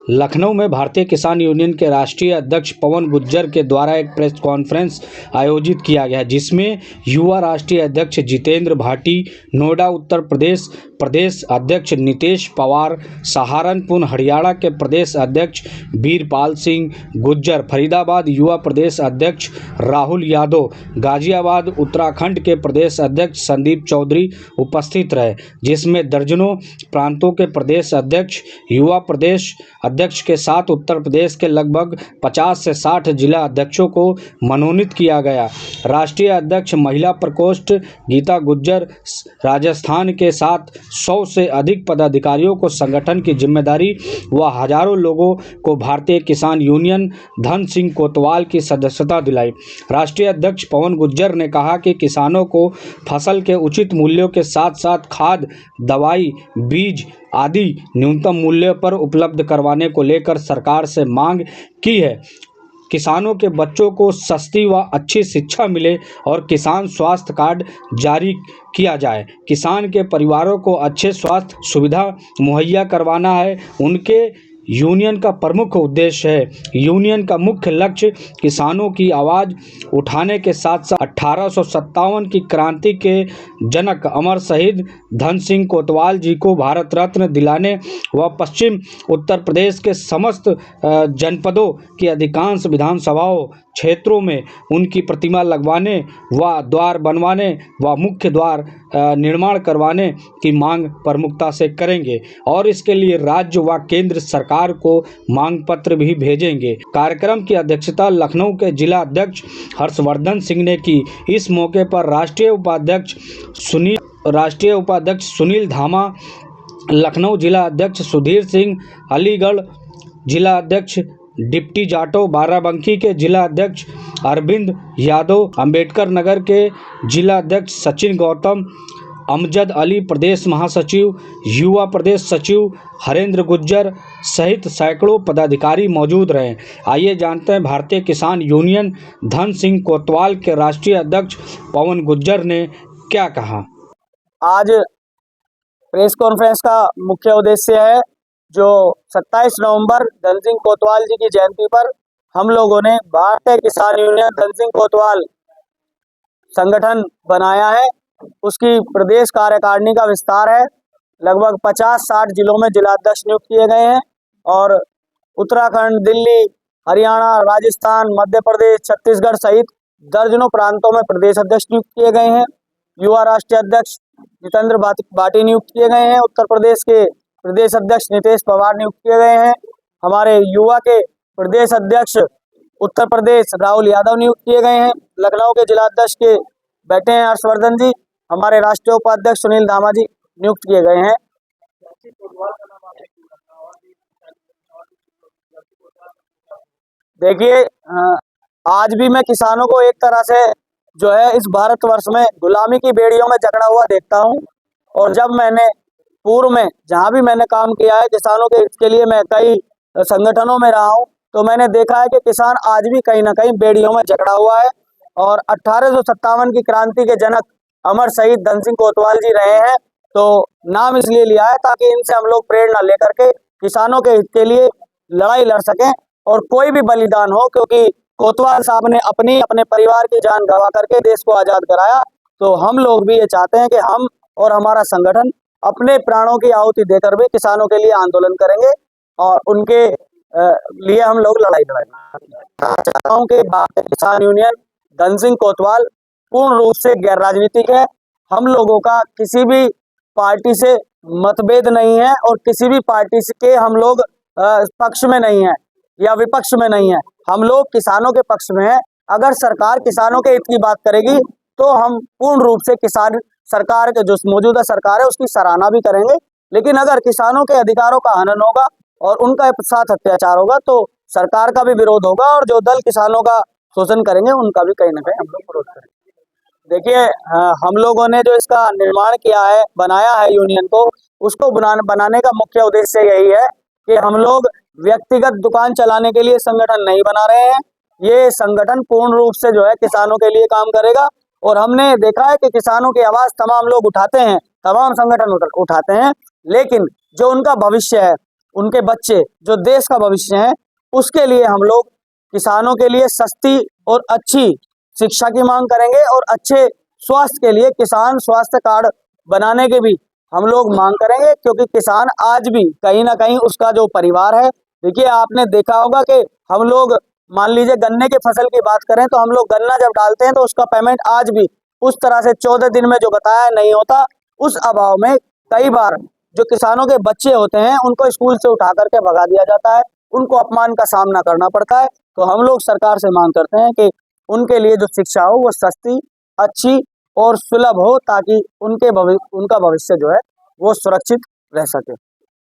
लखनऊ में भारतीय किसान यूनियन के राष्ट्रीय अध्यक्ष पवन गुर्जर के द्वारा एक प्रेस कॉन्फ्रेंस आयोजित किया गया, जिसमें युवा राष्ट्रीय अध्यक्ष जितेंद्र भाटी, नोएडा उत्तर प्रदेश प्रदेश अध्यक्ष नीतेश पवार, सहारनपुर हरियाणा के प्रदेश अध्यक्ष वीरपाल सिंह गुर्जर, फरीदाबाद युवा प्रदेश अध्यक्ष राहुल यादव, गाजियाबाद उत्तराखंड के प्रदेश अध्यक्ष संदीप चौधरी उपस्थित रहे, जिसमें दर्जनों प्रांतों के प्रदेश अध्यक्ष युवा प्रदेश अध्यक्ष के साथ उत्तर प्रदेश के लगभग 50 से 60 जिला अध्यक्षों को मनोनीत किया गया। राष्ट्रीय अध्यक्ष महिला प्रकोष्ठ गीता गुर्जर राजस्थान के साथ 100 से अधिक पदाधिकारियों को संगठन की जिम्मेदारी व हजारों लोगों को भारतीय किसान यूनियन धन सिंह कोतवाल की सदस्यता दिलाई। राष्ट्रीय अध्यक्ष पवन गुर्जर ने कहा कि किसानों को फसल के उचित मूल्यों के साथ साथ खाद, दवाई, बीज आदि न्यूनतम मूल्य पर उपलब्ध करवाने को लेकर सरकार से मांग की है। किसानों के बच्चों को सस्ती व अच्छी शिक्षा मिले और किसान स्वास्थ्य कार्ड जारी किया जाए। किसान के परिवारों को अच्छे स्वास्थ्य सुविधा मुहैया करवाना है उनके यूनियन का प्रमुख उद्देश्य है। यूनियन का मुख्य लक्ष्य किसानों की आवाज़ उठाने के साथ साथ 1857 की क्रांति के जनक अमर शहीद धन सिंह कोतवाल जी को भारत रत्न दिलाने व पश्चिम उत्तर प्रदेश के समस्त जनपदों की अधिकांश विधानसभाओं क्षेत्रों में उनकी प्रतिमा लगवाने व द्वार बनवाने व मुख्य द्वार निर्माण करवाने की मांग प्रमुखता से करेंगे और इसके लिए राज्य व केंद्र सरकार को मांग पत्र भी भेजेंगे। कार्यक्रम की अध्यक्षता लखनऊ के जिला अध्यक्ष हर्षवर्धन सिंह ने की। इस मौके पर राष्ट्रीय उपाध्यक्ष सुनील धामा, लखनऊ जिला अध्यक्ष सुधीर सिंह, अलीगढ़ जिला अध्यक्ष डिप्टी जाटो, बाराबंकी के जिला अध्यक्ष अरविंद यादव, अंबेडकर नगर के जिला अध्यक्ष सचिन गौतम, अमजद अली प्रदेश महासचिव, युवा प्रदेश सचिव हरेंद्र गुर्जर सहित सैकड़ों पदाधिकारी मौजूद रहे। आइए जानते हैं भारतीय किसान यूनियन धन सिंह कोतवाल के राष्ट्रीय अध्यक्ष पवन गुर्जर ने क्या कहा। आज प्रेस कॉन्फ्रेंस का मुख्य उद्देश्य है जो 27 नवंबर धन सिंह कोतवाल जी की जयंती पर हम लोगों ने भारतीय किसान यूनियन धन सिंह कोतवाल संगठन बनाया है। उसकी प्रदेश कार्यकारिणी का विस्तार है। लगभग 50-60 जिलों में जिलाध्यक्ष नियुक्त किए गए हैं और उत्तराखंड, दिल्ली, हरियाणा, राजस्थान, मध्य प्रदेश, छत्तीसगढ़ सहित दर्जनों प्रांतों में प्रदेश अध्यक्ष नियुक्त किए गए हैं। युवा राष्ट्रीय अध्यक्ष जितेंद्र भाटी नियुक्त किए गए हैं। उत्तर प्रदेश के प्रदेश अध्यक्ष नीतेश पवार नियुक्त किए गए हैं। हमारे युवा के प्रदेश अध्यक्ष उत्तर प्रदेश राहुल यादव नियुक्त किए गए हैं। लखनऊ के जिला अध्यक्ष के बैठे हैं हर्षवर्धन जी। हमारे राष्ट्रीय उपाध्यक्ष सुनील धामा जी नियुक्त किए गए हैं। देखिए, आज भी मैं किसानों को एक तरह से जो है इस भारतवर्ष में गुलामी की बेड़ियों में जकड़ा हुआ देखता हूं और जब मैंने पूर्व में जहां भी मैंने काम किया है किसानों के हित के लिए मैं कई संगठनों में रहा हूं तो मैंने देखा है कि किसान आज भी कहीं ना कहीं बेड़ियों में जकड़ा हुआ है और 1857 की क्रांति के जनक अमर शहीद धन सिंह कोतवाल जी रहे हैं। तो नाम इसलिए लिया है ताकि इनसे हम लोग प्रेरणा लेकर के किसानों के हित के लिए लड़ाई लड़ सकें और कोई भी बलिदान हो, क्योंकि कोतवाल साहब ने अपने परिवार की जान गंवा करके देश को आजाद कराया। तो हम लोग भी ये चाहते हैं कि हम और हमारा संगठन अपने प्राणों की आहुति देकर भी किसानों के लिए आंदोलन करेंगे और उनके लिए हम लोग लड़ाई लड़ेंगे। भारतीय किसान यूनियन धन सिंह कोतवाल पूर्ण रूप से गैर राजनीतिक है। हम लोगों का किसी भी पार्टी से मतभेद नहीं है और किसी भी पार्टी के हम लोग पक्ष में नहीं है या विपक्ष में नहीं है। हम लोग किसानों के पक्ष में हैं। अगर सरकार किसानों के हित की बात करेगी तो हम पूर्ण रूप से किसान सरकार के जो मौजूदा सरकार है उसकी सराहना भी करेंगे, लेकिन अगर किसानों के अधिकारों का हनन होगा और उनका साथ अत्याचार होगा तो सरकार का भी विरोध होगा और जो दल किसानों का शोषण करेंगे उनका भी कहीं ना कहीं हम लोग विरोध करेंगे। देखिए, हम लोगों ने जो इसका निर्माण किया है, बनाया है यूनियन को, उसको बनाने का मुख्य उद्देश्य यही है कि हम लोग व्यक्तिगत दुकान चलाने के लिए संगठन नहीं बना रहे हैं। ये संगठन पूर्ण रूप से जो है किसानों के लिए काम करेगा और हमने देखा है कि किसानों की आवाज तमाम लोग उठाते हैं, तमाम संगठन उठाते हैं, लेकिन जो उनका भविष्य है उनके बच्चे जो देश का भविष्य हैं, उसके लिए हम लोग किसानों के लिए सस्ती और अच्छी शिक्षा की मांग करेंगे और अच्छे स्वास्थ्य के लिए किसान स्वास्थ्य कार्ड बनाने के भी हम लोग मांग करेंगे, क्योंकि किसान आज भी कहीं ना कहीं उसका जो परिवार है, देखिए आपने देखा होगा कि हम लोग मान लीजिए गन्ने की फसल की बात करें तो हम लोग गन्ना जब डालते हैं तो उसका पेमेंट आज भी उस तरह से 14 दिन में जो बताया नहीं होता। उस अभाव में कई बार जो किसानों के बच्चे होते हैं उनको स्कूल से उठा करके भगा दिया जाता है, उनको अपमान का सामना करना पड़ता है। तो हम लोग सरकार से मांग करते हैं कि उनके लिए जो शिक्षा हो वो सस्ती, अच्छी और सुलभ हो, ताकि उनका भविष्य जो है वो सुरक्षित रह सके।